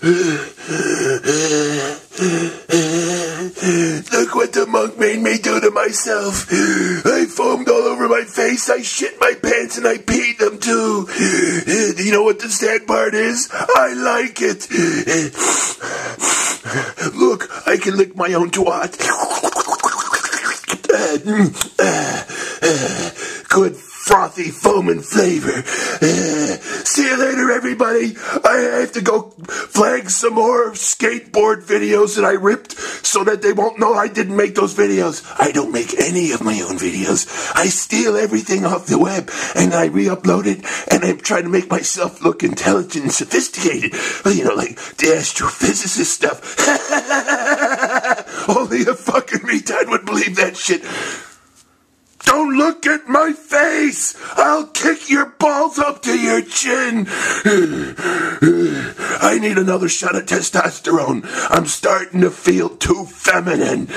Look what the monk made me do to myself. I foamed all over my face, I shit my pants, and I peed them too. You know what the sad part is? I like it. Look, I can lick my own twat. Good frothy foaming flavor. See you later, everybody. I have to go flag some more skateboard videos that I ripped so that they won't know I didn't make those videos. I don't make any of my own videos. I steal everything off the web and I re-upload it, and I'm trying to make myself look intelligent and sophisticated. You know, like the astrophysicist stuff. Only a fucking retard would believe that shit. Don't look at my face! I'll kick your balls up to your chin! I need another shot of testosterone. I'm starting to feel too feminine.